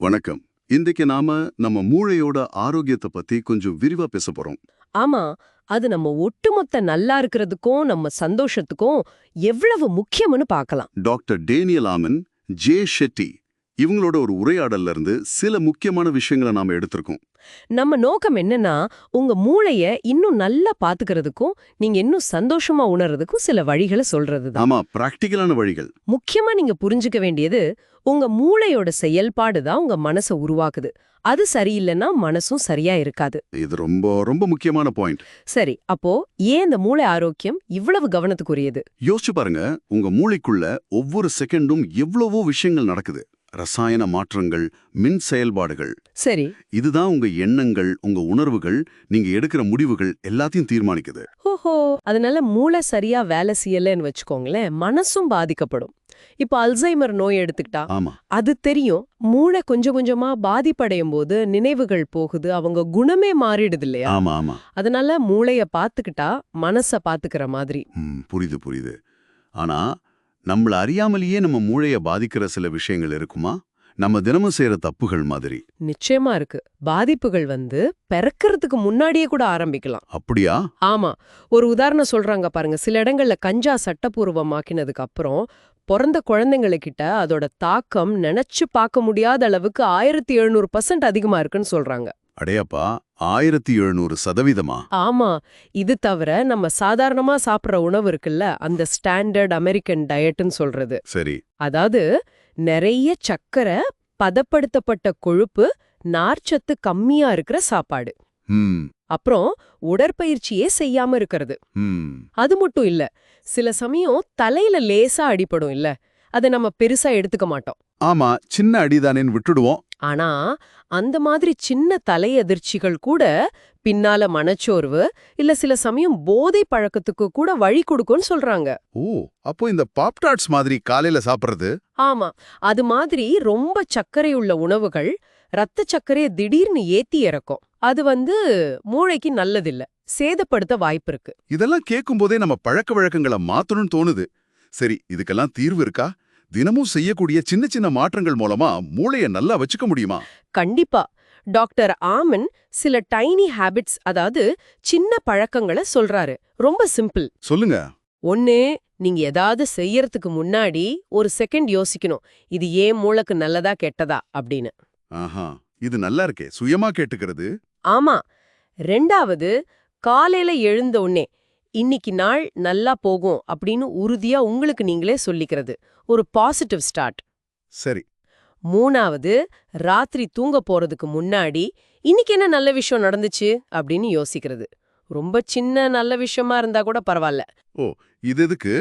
வணக்கம். இன்னைக்கு நாம நம்ம மூளையோட ஆரோக்கியத்தை பத்தி கொஞ்சம் விரிவா பேச போறோம். ஆமா, அது நம்ம ஒட்டுமொத்த நல்லா இருக்கிறதுக்கும் நம்ம சந்தோஷத்துக்கும் எவ்வளவு முக்கியம்னு பார்க்கலாம். Doctor Daniel Amen, J Shetty இவங்களோட ஒரு உரையாடல்ல இருந்து சில முக்கியமான விஷயங்களை நாம எடுத்திருக்கோம். நம்ம நோக்கம் என்னன்னா, உங்க மூளைய இன்னும் நல்லா பாத்துக்கிறதுக்கும் நீங்க இன்னும் சந்தோஷமா உணர்றதுக்கும் சில வழிகளை சொல்றதுதான். ஆமா, பிராக்டிக்கலான வழிகள். முக்கியமா நீங்க புரிஞ்சுக்க வேண்டியது, உங்க மூளையோட செயல்பாடு தான் உங்க மனசை உருவாக்குது. அது சரியில்லைன்னா மனசும் சரியா இருக்காது. இது ரொம்ப ரொம்ப முக்கியமான பாயிண்ட். சரி, அப்போ ஏன் இந்த மூளை ஆரோக்கியம் இவ்வளவு கவனத்துக்குரியது? யோசிச்சு பாருங்க, உங்க மூளைக்குள்ள ஒவ்வொரு செகண்டும் எவ்வளவோ விஷயங்கள் நடக்குது. ரசாயன மாற்றங்கள், மின் செயல்பாடுகள். சரி. இதுதான் உங்க எண்ணங்கள், உங்க உணர்வுகள், நீங்க எடுக்கிற முடிவுகள் எல்லாத்தையும் தீர்மானிக்குது. ஓஹோ, அதனால மூளை சரியா வேலை செய்யலன்னு வச்சுக்கோங்களேன், மனசும் பாதிக்கப்படும். இப்போ அல்சைமர் நோய் எடுத்துக்கிட்டா ஆமா, அது தெரியும். மூளை கொஞ்சம் கொஞ்சமா பாதிப்படையும் போது நினைவுகள் போகுது, அவங்க குணமே மாறிடுது இல்லையா? ஆமா, ஆமா. அதனால மூளைய பாத்துக்கிட்டா மனச பாத்துக்கிற மாதிரி. புரியுது, புரியுது. ஆனா நம்மள அறியாமலேயே நம்ம மூளைய பாதிக்கிற சில விஷயங்கள் இருக்குமா? நம்ம தினமும் செய்யற தப்புகள் மாதிரி. நிச்சயமா இருக்கு. பாதிப்புகள் பிறக்கறதுக்கு முன்னாடியே கூட ஆரம்பிக்கலாம். அப்படியா? ஆமா, ஒரு உதாரணம் சொல்றாங்க பாருங்க. சில இடங்கள்ல கஞ்சா சட்டப்பூர்வமாக்கினதுக்கு அப்புறம் பிறந்த குழந்தைங்களுக்கிட்ட அதோட தாக்கம் நினைச்சு பார்க்க முடியாத அளவுக்கு 1700% அதிகமா இருக்குன்னு சொல்றாங்க. அடையப்பா, 1700%? ஆமா, இது தவிர நம்ம சாதாரணமா சாப்பிடுற உணவு இருக்குல்ல, அந்த ஸ்டாண்டர்ட் அமெரிக்கன் டயட்னு சொல்றது. சரி. அதாவது நிறைய சர்க்கரை, பதப்படுத்தப்பட்ட கொழுப்பு, நார்ச்சத்து கம்மியா இருக்கிற சாப்பாடு. ம். அப்புறம் உடற்பயிற்சியே செய்யாம இருக்கிறது. ம். அது மட்டும் இல்ல, சில சமயம் தலையில லேசா அடிபடும் இல்ல, அதை நம்ம பெருசா எடுத்துக்க மாட்டோம். ஆமா, சின்ன அடிதானேன்னு விட்டுடுவோம். ஆனா அந்த மாதிரி சின்ன தலையதிர்ச்சிகள் கூட பின்னால மனச்சோர்வு இல்ல சில சமயம் போதை பழக்கத்துக்கு கூட வழி கொடுக்கும்னு சொல்றாங்க. ஓ, அப்போ இந்த பாப்டாட்ஸ் மாதிரி காலையில சாப்பிடுறது? ஆமா, அது மாதிரி ரொம்ப சர்க்கரை உள்ள உணவுகள் ரத்த சர்க்கரையை திடீர்னு ஏத்தி இறக்கும். அது மூளைக்கு நல்லதில்ல, சேதப்படுத்த வாய்ப்பு இருக்கு. இதெல்லாம் கேட்கும் போதே நம்ம பழக்க வழக்கங்களை மாத்தணும்னு தோணுது. சரி, இதுக்கெல்லாம் தீர்வு இருக்கா? தினமும் செய்யக்கூடிய சின்ன சின்ன மாற்றங்கள் மூலமா மூளைய நல்லா வச்சுக்க முடியுமா? கண்டிப்பா. டாக்டர் ஆமன் சில டைனி ஹேபிட்ஸ், அதாவது சின்ன பழக்கங்களை சொல்றாரு. ரொம்ப சிம்பிள். சொல்லுங்க. ஒன்னு, நீங்க ஏதாவது செய்யறதுக்கு முன்னாடி ஒரு செகண்ட் யோசிக்கணும், இது ஏன் மூளைக்கு நல்லதா கெட்டதா அப்படின்னு. ஆஹா, இது நல்லா இருக்கே, சுயமா கேட்டுக்கிறது. ஆமா. ரெண்டாவது, காலையில எழுந்த உடனே இன்னைக்கு நாள் நல்லா போகும் அப்படின்னு உறுதியா உங்களுக்கு நீங்களே சொல்லிக்கிறது. ஒரு பாசிட்டிவ் ஸ்டார்ட். சரி. மூணாவது, ராத்திரி தூங்க போறதுக்கு முன்னாடி இன்னைக்கு என்ன நல்ல விஷயம் நடந்துச்சு அப்படின்னு யோசிக்கிறது. ரொம்ப சின்ன நல்ல விஷயமா இருந்தா கூட பரவாயில்ல. ஓ, இது எதுக்கு?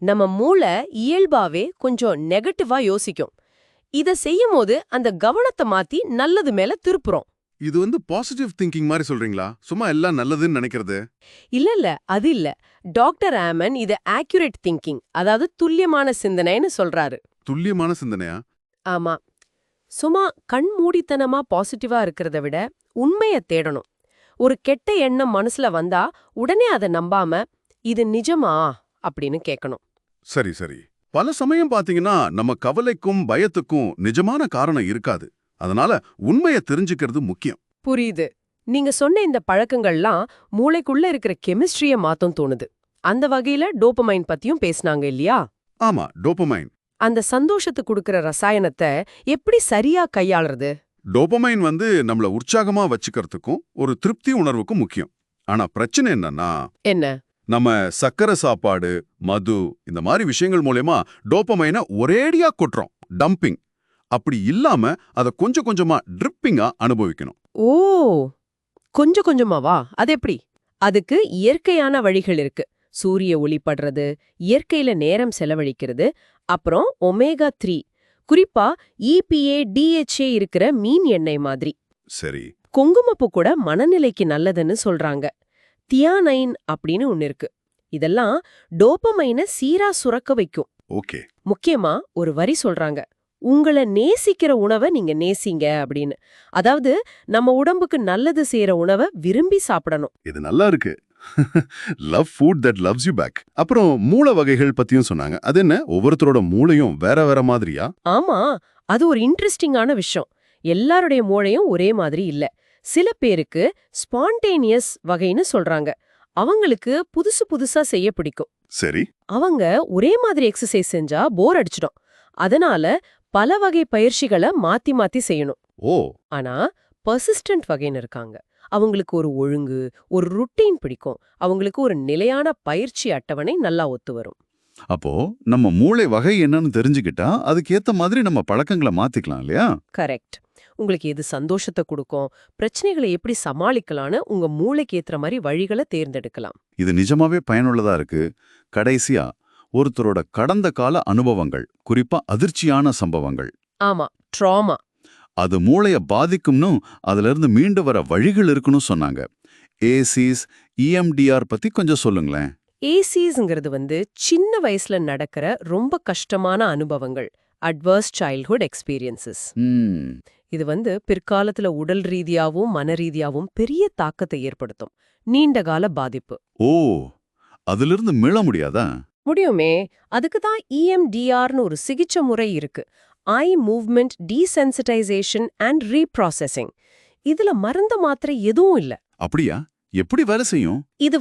நம்ம மூளை இயல்பாவே கொஞ்சம் நெகட்டிவா யோசிக்கும். இத செய்யும் போது அந்த கவனத்தை மாத்தி நல்லது மேல திருப்புறோம். இது பாசிட்டிவ் திங்கிங் மாதிரி சொல்றீங்களா? சும்மா எல்லாம் நல்லதுன்னு நினைக்கிறது? இல்ல, அது இல்ல. டாக்டர் ஆமன் இத ஆக்யூரேட் திங்கிங், அதாவது துல்லியமான சிந்தனைன்னு சொல்றாரு. துல்லியமான சிந்தனையா? ஆமா, சும்மா கண் மூடித்தனமா பாசிட்டிவா இருக்கிறத விட உண்மைய தேடணும். ஒரு கெட்ட எண்ணம் மனசுல வந்தா உடனே அதை நம்பாம, இது நிஜமா அப்படின்னு கேட்கணும். சரி, சரி. பல சமயம் பாத்தீங்கன்னா நம்ம கவலைக்கும் பயத்துக்கும் நிஜமான காரணம் இருக்காது. அதனால உண்மையை தெரிஞ்சுக்கிறது முக்கியம். புரியுது. நீங்க சொன்ன இந்த பழக்கங்கள்லாம் மூளைக்குள்ள இருக்கிற கெமிஸ்ட்ரிய மாத்தும் தோணுது. அந்த வகையில டோபமைன் பத்தியும் பேசினாங்க இல்லையா? ஆமா, டோபமைன். அந்த சந்தோஷத்தை கொடுக்கிற ரசாயனத்தை எப்படி சரியா கையாளுறது? டோபமைன் நம்மள உற்சாகமா வச்சுக்கிறதுக்கும் ஒரு திருப்தி உணர்வுக்கும் முக்கியம். ஆனா பிரச்சனை என்னன்னா, என்ன? நம்ம சக்கரை சாப்பாடு, மது இந்த மாதிரி விஷயங்கள் மூலமா டோபமைனை ஒரேடியா கொட்டுறோம். டம்பிங். அப்படி இல்லாம அதை கொஞ்சம் கொஞ்சமா ட்ரிப்பிங்கா அனுபவிக்கணும். ஓ, கொஞ்சம் கொஞ்சமாவா? அது எப்படி? அதுக்கு இயற்கையான வழிகள் இருக்கு. சூரிய ஒளி படுறது, இயற்கையில நேரம் செலவழிக்கிறது, அப்புறம் ஒமேகா 3, குறிப்பா EPA, DHA இருக்கிற மீன் எண்ணெய் மாதிரி. சரி. குங்குமப்பூ கூட மனநிலைக்கு நல்லதுன்னு சொல்றாங்க. தியானைன் அப்படின்னு ஒன்னு இருக்கு. இதெல்லாம் டோபமைனை சீரா சுரக்க வைக்கும். ஓகே. முக்கியமா ஒரு வரி சொல்றாங்க, உங்களை நேசிக்கிற உணவை நீங்க நேசிங்க அப்படின்னு. அதாவது நம்ம உடம்புக்கு நல்லது செய்யற உணவை விரும்பி சாப்பிடணும். இது நல்லா இருக்கு. Love food that loves you back. அப்புறம் மூளை வகைகள் பத்தியும் சொன்னாங்க. அது என்ன, ஒவ்வொருத்தரோட மூளையும் வேற வேற மாதிரியா? ஆமா, அது ஒரு இன்ட்ரெஸ்டிங்கான விஷயம். எல்லாருடைய மூளையும் ஒரே மாதிரி இல்ல. சில பேருக்கு ஸ்பான்டேனியஸ் வகைன்னு சொல்றாங்க. அவங்களுக்கு புதுசு புதுசா செய்ய பிடிக்கும். சரி. அவங்க ஒரே மாதிரி எக்ஸசைஸ் செஞ்சா போர் அடிச்சிடும். அதனால பல வகை பயிற்சிகளை மாத்தி மாத்தி செய்யணும். ஓ. ஆனா பர்சிஸ்டன்ட் வகைன்னு இருக்காங்க. அவங்களுக்கு ஒரு ஒழுங்கு, ஒரு ருட்டீன் பிடிக்கும். அவங்களுக்கு ஒரு நிலையான பயிற்சி அட்டவணை நல்லா ஒத்து வரும். அப்போ நம்ம மூளை வகை என்னன்னு தெரிஞ்சுக்கிட்டா அதுக்கேத்த மாதிரி நம்ம பழக்கங்களை மாத்திக்கலாம் இல்லையா? கரெக்ட். உங்களுக்கு எது சந்தோஷத்தை கொடுக்கும், பிரச்சனைகளை எப்படி சமாளிக்கலான்னு உங்க மூளைக்கு ஏத்துற மாதிரி வழிகளை தேர்ந்தெடுக்கலாம். இது நிஜமாவே பயனுள்ளதா இருக்கு. கடைசியா ஒருத்தரோட கடந்த கால அனுபவங்கள், குறிப்பா அதிர்ச்சியான சம்பவங்கள், ஆமா, ட்ராமா. அது மூளைய பாதிக்கும்னு அதுல இருந்து மீண்டு வர வழிகள் இருக்குன்னு சொன்னாங்க. ஏசிஸ், EMDR பத்தி கொஞ்சம் சொல்லுங்களேன். ஏசிஸ்ங்கிறது சின்ன வயசுல நடக்கிற ரொம்ப கஷ்டமான அனுபவங்கள், அட்வர்ஸ் சைல்ட்ஹுட் எக்ஸ்பீரியன்சஸ். ம். இது பிற்காலத்துல உடல் ரீதியாவும் மன ரீதியாவும் பெரிய தாக்கத்தை ஏற்படுத்தும். நீண்டகால பாதிப்பு. ஓ, அதிலிருந்து மீள முடியாதா? முடியுமே. அதுக்கு தான் EMDRன்னு ஒரு சிகிச்சை முறை இருக்கு. Eye movement desensitization and reprocessing. இதுல மருந்து மாத்திரை எதுவும் இல்ல. அப்படியா? எப்படி வேலை செய்யும்? இது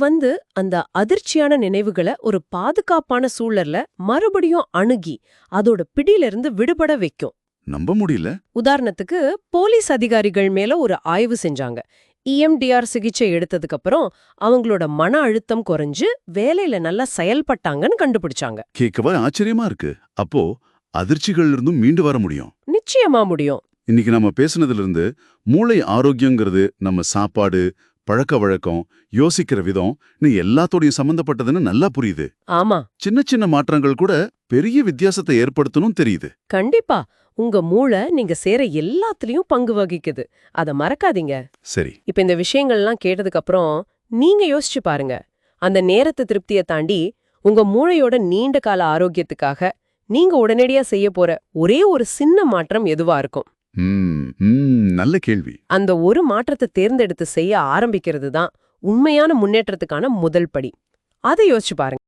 அந்த அதிர்ச்சியான நினைவுகளை ஒரு பாதுகாப்பான சூழல்ல மறுபடியும் அணுகி அதோட பிடியிலிருந்து விடுபட வைக்கும். நம்ப முடியல. உதாரணத்துக்கு போலீஸ் அதிகாரிகள் மேல ஒரு ஆய்வு செஞ்சாங்க. EMDR சிகிச்சை எடுத்ததுக்கு அப்புறம் அவங்களோட மன அழுத்தம் குறைஞ்சு வேலையில நல்லா செயல்பட்டாங்கன்னு கண்டுபிடிச்சாங்க. கேட்கவே ஆச்சரியமா இருக்கு. அப்போ அதிர்ச்சிகள் இருந்தும் மீண்டு வர முடியும். நிச்சயமா முடியும். இன்னைக்கு நம்ம பேசுனதுல இருந்து மூளை ஆரோக்கியங்கிறது நம்ம சாப்பாடு, பழக்க வழக்கம், யோசிக்கிற விதம் எல்லாத்தோடையும் சம்பந்தப்பட்டதுன்னு நல்லா புரியுது. ஆமா, சின்ன சின்ன மாற்றங்கள் கூட பெரிய வித்தியாசத்தை ஏற்படுத்தணும் தெரியுது. கண்டிப்பா. உங்க மூளை நீங்க செய்ற எல்லாத்துலயும் பங்கு வகிக்குது. அத மறக்காதீங்க. சரி. இப்ப இந்த விஷயங்கள்லாம் கேட்டதுக்கு அப்புறம் நீங்க யோசிச்சு பாருங்க. அந்த நேரத்து திருப்தியை தாண்டி உங்க மூளையோட நீண்ட கால ஆரோக்கியத்துக்காக நீங்க உடனடியா செய்ய போற ஒரே ஒரு சின்ன மாற்றம் எதுவா இருக்கும்? நல்ல கேள்வி. அந்த ஒரு மாற்றத்தை தேர்ந்தெடுத்து செய்ய ஆரம்பிக்கிறது தான் உண்மையான முன்னேற்றத்துக்கான முதல் படி. அதை யோசிச்சு பாருங்க.